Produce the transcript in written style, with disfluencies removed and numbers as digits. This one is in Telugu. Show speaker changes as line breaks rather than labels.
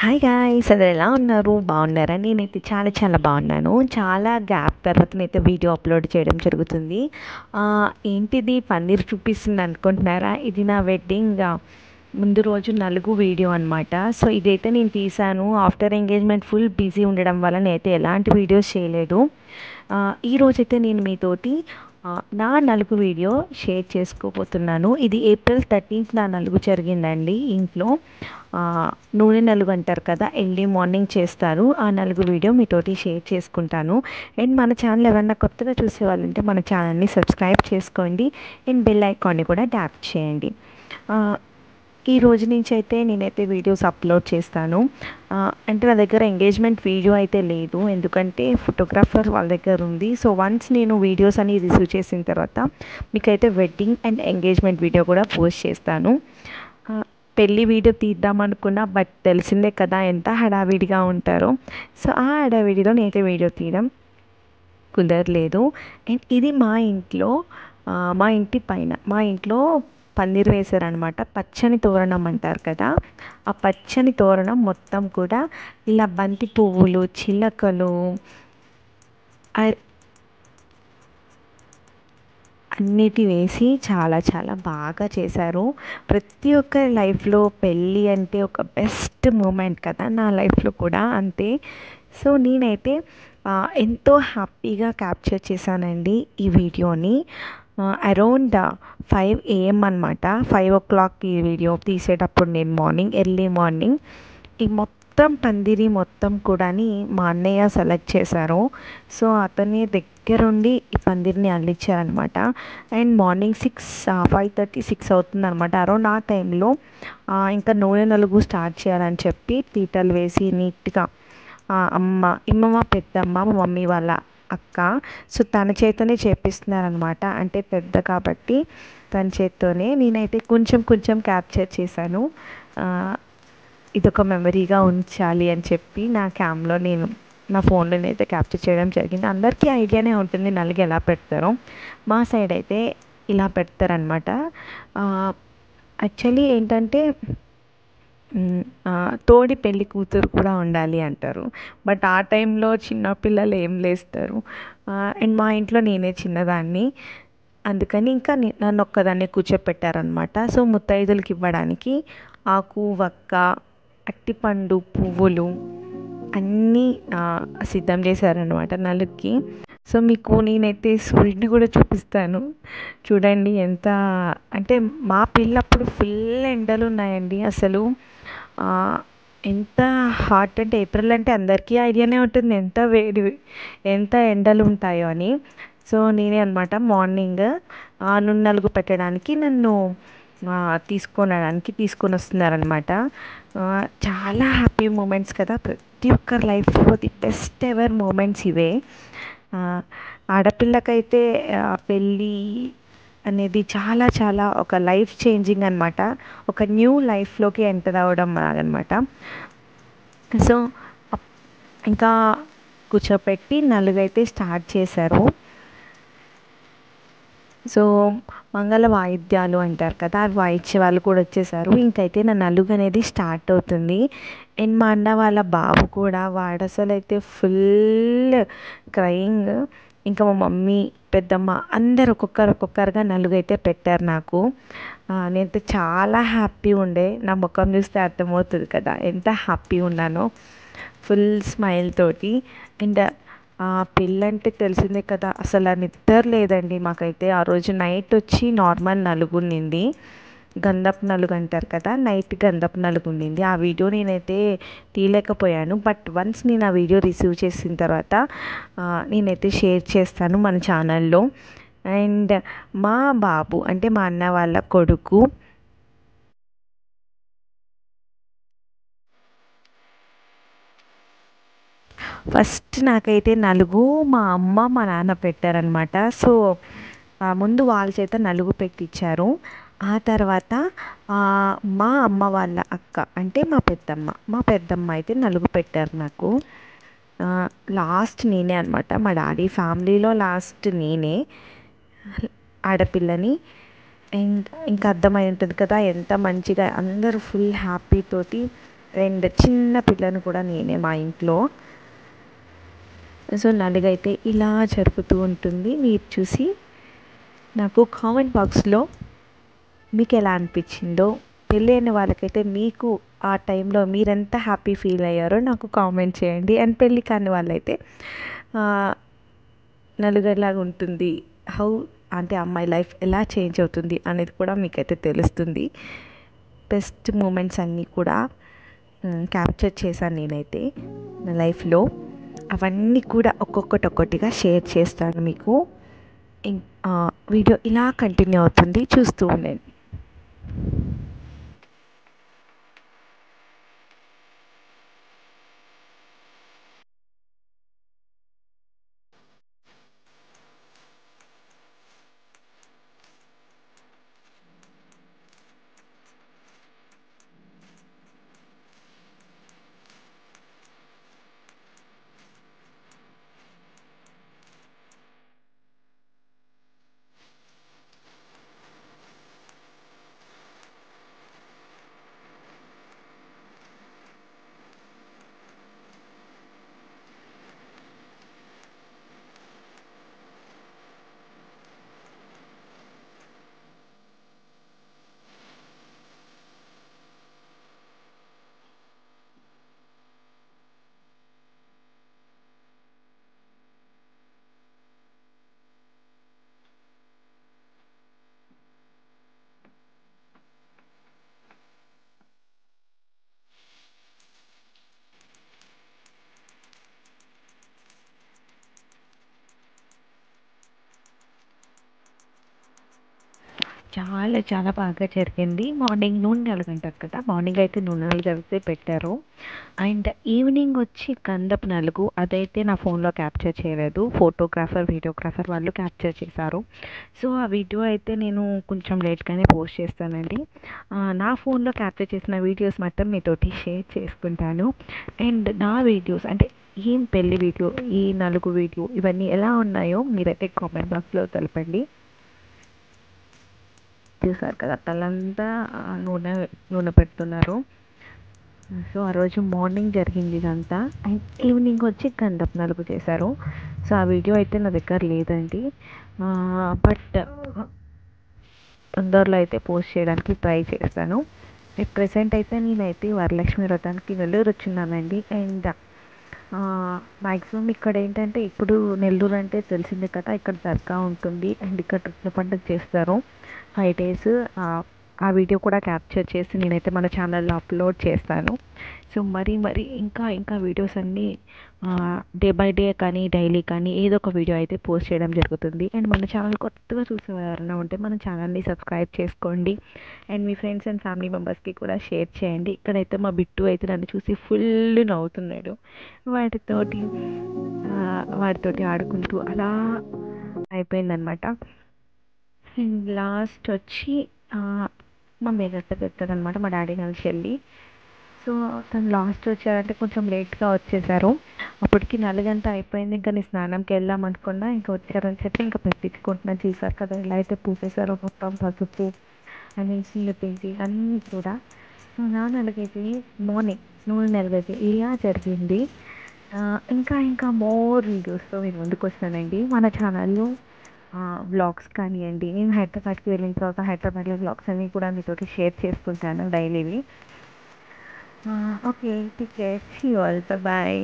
హాయ్ గాయ్స్, అందరు ఎలా ఉన్నారు? బాగున్నారా? నేనైతే చాలా చాలా బాగున్నాను. చాలా గ్యాప్ తర్వాతనైతే వీడియో అప్లోడ్ చేయడం జరుగుతుంది. ఏంటిది పన్నీర్ చూపిస్తుంది అనుకుంటున్నారా? ఇది నా వెడ్డింగ్ ముందు రోజు నలుగు వీడియో అనమాట. సో ఇదైతే నేను తీసాను ఆఫ్టర్ ఎంగేజ్మెంట్. ఫుల్ బిజీ ఉండడం వల్ల నేనైతే ఎలాంటి వీడియోస్ చేయలేదు. ఈరోజైతే నేను మీతోటి నా నలుగు వీడియో షేర్ చేసుకోబోతున్నాను. ఇది ఏప్రిల్ 13th నా నలుగు జరిగిందండి ఇంట్లో. నూనె నలుగు అంటారు కదా, ఎర్లీ మార్నింగ్ చేస్తారు. ఆ నలుగు వీడియో మీతోటి షేర్ చేసుకుంటాను. అండ్ మన ఛానల్ ఎవరన్నా కొత్తగా చూసేవాళ్ళంటే మన ఛానల్ని సబ్స్క్రైబ్ చేసుకోండి. అండ్ బెల్ ఐకాన్ని కూడా ట్యాప్ చేయండి. ఈ రోజు నుంచి అయితే నేనైతే వీడియోస్ అప్లోడ్ చేస్తాను. అంటే నా దగ్గర ఎంగేజ్మెంట్ వీడియో అయితే లేదు, ఎందుకంటే ఫోటోగ్రాఫర్ వాళ్ళ దగ్గర ఉంది. సో వన్స్ నేను వీడియోస్ అని రిసీవ్ చేసిన తర్వాత మీకైతే వెడ్డింగ్ అండ్ ఎంగేజ్మెంట్ వీడియో కూడా పోస్ట్ చేస్తాను. పెళ్ళి వీడియో తీద్దామనుకున్నా, బట్ తెలిసిందే కదా ఎంత హడావిడిగా ఉంటారో. సో ఆ హడావిడిలో నేనైతే వీడియో తీయడం కుదరలేదు. అండ్ ఇది మా ఇంట్లో, మా ఇంటి పైన మా ఇంట్లో పందిర్ వేశారనమాట. పచ్చని తోరణం అంటారు కదా, ఆ పచ్చని తోరణం మొత్తం కూడా ఇలా బంతి పువ్వులు, చిలకలు అన్నిటి వేసి చాలా చాలా బాగా చేశారు. ప్రతి ఒక్కరి లైఫ్లో పెళ్ళి అంటే ఒక బెస్ట్ మూమెంట్ కదా, నా లైఫ్లో కూడా అంతే. సో నేనైతే ఎంతో హ్యాపీగా క్యాప్చర్ చేశానండి ఈ వీడియోని. అరౌండ్ 5 AM అనమాట. 5 o'clock ఈ వీడియో తీసేటప్పుడు నేను ఎర్లీ మార్నింగ్ ఈ మొత్తం పందిరి మొత్తం కూడా మా అన్నయ్య సెలెక్ట్ చేశారు. సో అతని దగ్గరుండి ఈ పందిరిని అల్లించారనమాట. అండ్ మార్నింగ్ 5:30, 6 అవుతుంది అనమాట. అరౌండ్ ఆ టైంలో ఇంకా నూనె నలుగు స్టార్ట్ చేయాలని చెప్పి పీటలు వేసి నీట్గా ఇమ్మమ్మ పెద్దమ్మ, మా మమ్మీ వాళ్ళ అక్క, సో తన చేతనే చేపిస్తున్నారనమాట. అంటే పెద్ద కాబట్టి తన చేత్తోనే. నేనైతే కొంచెం కొంచెం క్యాప్చర్ చేశాను. ఇదొక మెమరీగా ఉంచాలి అని చెప్పి నా ఫోన్లోనైతే క్యాప్చర్ చేయడం జరిగింది. అందరికీ ఐడియానే ఉంటుంది నలుగు ఎలా పెడతారో. మా సైడ్ అయితే ఇలా పెడతారనమాట. యాక్చువల్లీ ఏంటంటే తోడి పెళ్ళి కూతురు కూడా ఉండాలి అంటారు. బట్ ఆ టైంలో చిన్నపిల్లలు ఏం లేస్తారు. అండ్ మా ఇంట్లో నేనే చిన్నదాన్ని, అందుకని ఇంకా నన్ను ఒక్కదాన్ని కూర్చోపెట్టారనమాట. సో ముత్తైదులకి ఇవ్వడానికి ఆకు, వక్క, అట్టిపండు, పువ్వులు అన్నీ సిద్ధం చేశారనమాట నలుగుకి. సో మీకు నేనైతే సూర్యుడిని కూడా చూపిస్తాను చూడండి. ఎంత అంటే మా పెళ్ళప్పుడు ఫుల్ ఎండలు ఉన్నాయండి అసలు. ఎంత హాట్ అంటే ఏప్రిల్ అంటే అందరికీ ఐడియానే ఉంటుంది ఎంత ఎండలు ఉంటాయో అని. సో నేనే అనమాట మార్నింగ్ నూనె నలుగు పెట్టడానికి నన్ను తీసుకొని వస్తున్నారనమాట. చాలా హ్యాపీ మూమెంట్స్ కదా, ప్రతి ఒక్కరి లైఫ్లో ది బెస్ట్ ఎవర్ మూమెంట్స్ ఇవే. ఆడపిల్లకైతే పెళ్ళి అనేది చాలా చాలా ఒక లైఫ్ చేంజింగ్ అనమాట. ఒక న్యూ లైఫ్లోకి ఎంటర్ అవ్వడం అనమాట. సో ఇంకా కూర్చోపెట్టి నలుగైతే స్టార్ట్ చేశారు. సో మంగళ వాయిద్యాలు అంటారు కదా, అవి వాయించే వాళ్ళు కూడా వచ్చేసారు. ఇంకైతే నా నలుగు అనేది స్టార్ట్ అవుతుంది. అండ్ మా అన్న వాళ్ళ బాబు కూడా, వాడు అసలు అయితే ఫుల్ క్రయింగ్. ఇంకా మా మమ్మీ, పెద్దమ్మ అందరు ఒక్కొక్కరుగా నలుగు అయితే పెట్టారు నాకు. నేనైతే చాలా హ్యాపీ ఉండే. నా ముఖం చూస్తే అర్థమవుతుంది కదా ఎంత హ్యాపీ ఉన్నానో, ఫుల్ స్మైల్ తోటి. అండ్ పెళ్ళంటే తెలిసిందే కదా, అసలు నిద్ర లేదండి మాకైతే. ఆ రోజు నైట్ వచ్చి నార్మల్ నలుగు ఉన్నింది, గంధపు నలుగు అంటారు కదా, నైట్ గంధపు నలుగు ఉండింది. ఆ వీడియో నేనైతే తీయలేకపోయాను. బట్ వన్స్ నేను ఆ వీడియో రిసీవ్ చేసిన తర్వాత నేనైతే షేర్ చేస్తాను మన ఛానల్లో. అండ్ మా బాబు అంటే మా అన్న వాళ్ళ కొడుకు ఫస్ట్ నాకైతే నలుగు మా అమ్మ, మా నాన్న పెట్టారనమాట. సో ముందు వాళ్ళ చేత నలుగు పెట్టించారు. ఆ తర్వాత మా అమ్మ వాళ్ళ అక్క అంటే మా పెద్దమ్మ అయితే నలుగు పెట్టారు నాకు. లాస్ట్ నేనే అనమాట, మా డాడీ ఫ్యామిలీలో లాస్ట్ నేనే ఆడపిల్లని. అండ్ ఇంకా అర్థమై ఉంటుంది కదా ఎంత మంచిగా అందరూ ఫుల్ హ్యాపీ తోటి అండ్ చిన్న పిల్లని కూడా నేనే మా ఇంట్లో. సో నలుగైతే ఇలా జరుపుతూ ఉంటుంది. మీరు చూసి నాకు కామెంట్ బాక్స్లో మీకు ఎలా అనిపించిందో, పెళ్ళైన వాళ్ళకైతే మీకు ఆ టైంలో మీరెంత హ్యాపీ ఫీల్ అయ్యారో నాకు కామెంట్ చేయండి. అండ్ పెళ్ళి కాని వాళ్ళైతే నలుగురిలాగా ఉంటుంది, హౌ అంటే అమ్మాయి లైఫ్ ఎలా చేంజ్ అవుతుంది అనేది కూడా మీకైతే తెలుస్తుంది. బెస్ట్ మూమెంట్స్ అన్నీ కూడా క్యాప్చర్ చేశాను నేనైతే నా లైఫ్లో. అవన్నీ కూడా ఒక్కొక్కటిగా షేర్ చేస్తాను మీకు. వీడియో ఇలా కంటిన్యూ అవుతుంది, చూస్తూ ఉండండి. చాలా చాలా బాగా జరిగింది. మార్నింగ్ నూనెలు అంటారు కదా, మార్నింగ్ అయితే నూనెలు కలిపి పెట్టారు. అండ్ ఈవినింగ్ వచ్చి గంధపు నలుగు, అదైతే నా ఫోన్లో క్యాప్చర్ చేయలేదు, ఫోటోగ్రాఫర్ వీడియోగ్రాఫర్ వాళ్ళు క్యాప్చర్ చేశారు. సో ఆ వీడియో అయితే నేను కొంచెం లేట్గానే పోస్ట్ చేస్తానండి. నా ఫోన్లో క్యాప్చర్ చేసిన వీడియోస్ మొత్తం మీతోటి షేర్ చేసుకుంటాను. అండ్ నా వీడియోస్ అంటే ఈ పెళ్లి వీడియో, ఈ నలుగు వీడియో ఇవన్నీ ఎలా ఉన్నాయో మీరైతే కామెంట్ బాక్స్లో తెలపండి. చూసారు కదా, తలంతా నూనె నూనె పెడుతున్నారు. సో ఆ రోజు మార్నింగ్ జరిగింది ఇదంతా. అండ్ ఈవినింగ్ వచ్చి గంధపు నలుగు చేశారు. సో ఆ వీడియో అయితే నా దగ్గర లేదండి, బట్ తొందరలో అయితే పోస్ట్ చేయడానికి ట్రై చేస్తాను. ప్రెసెంట్ అయితే నేనైతే వరలక్ష్మి వ్రతానికి నెల్లూరు వచ్చిన్నానండి. అండ్ మ్యాక్సిమం ఇక్కడ ఏంటంటే, ఇప్పుడు నెల్లూరు అంటే తెలిసిందే కదా, ఇక్కడ దర్గా ఉంటుంది అండ్ ఇక్కడ రొట్టెల పండుగ చేస్తారు 5 days. ఆ వీడియో కూడా క్యాప్చర్ చేసి నేనైతే మన ఛానల్లో అప్లోడ్ చేస్తాను. సో మరి ఇంకా ఇంకా వీడియోస్ అన్నీ డే బై డే కానీ డైలీ కానీ ఏదో ఒక వీడియో అయితే పోస్ట్ చేయడం జరుగుతుంది. అండ్ మన ఛానల్ కొత్తగా చూసే ఎవరైనా ఉంటే మన ఛానల్ని సబ్స్క్రైబ్ చేసుకోండి. And me friends and family మెంబర్స్కి కూడా షేర్ చేయండి. ఇక్కడైతే మా బిట్టు అయితే నన్ను చూసి ఫుల్ నవ్వుతున్నాడు. వాటితోటి వాటితోటి ఆడుకుంటూ అలా అయిపోయిందనమాట. లాస్ట్ వచ్చి మా మేనత్త పెడతారనమాట, మా డాడీ కలిసి వెళ్ళి. సో తను లాస్ట్ వచ్చారంటే కొంచెం లేట్గా వచ్చేసారు. అప్పటికి నలుగంతా అయిపోయింది. ఇంకా నేను స్నానంకి వెళ్దాం అనుకున్నా, ఇంకా వచ్చారని చెప్పి ఇంకా పెట్టించుకుంటున్నాను. చూసారు కదా ఎలా అయితే పూసేసారో, మొత్తం పసుపు అనేసి పిండి అన్నీ కూడా. సో నా నలుగైతే మార్నింగ్ నూనె నలుగైతే ఇలా జరిగింది. ఇంకా ఇంకా మోర్ వీడియోస్తో నేను ముందుకు వస్తానండి మన ఛానల్లో. వ్లాగ్స్ కానివ్వండి, నేను హైదరాబాద్కి వెళ్ళిన తర్వాత హైదరాబాద్లో వ్లాగ్స్ అన్నీ కూడా మీతోటి షేర్ చేసుకుంటాను డైలీవి. Okay, take care, see you all, bye.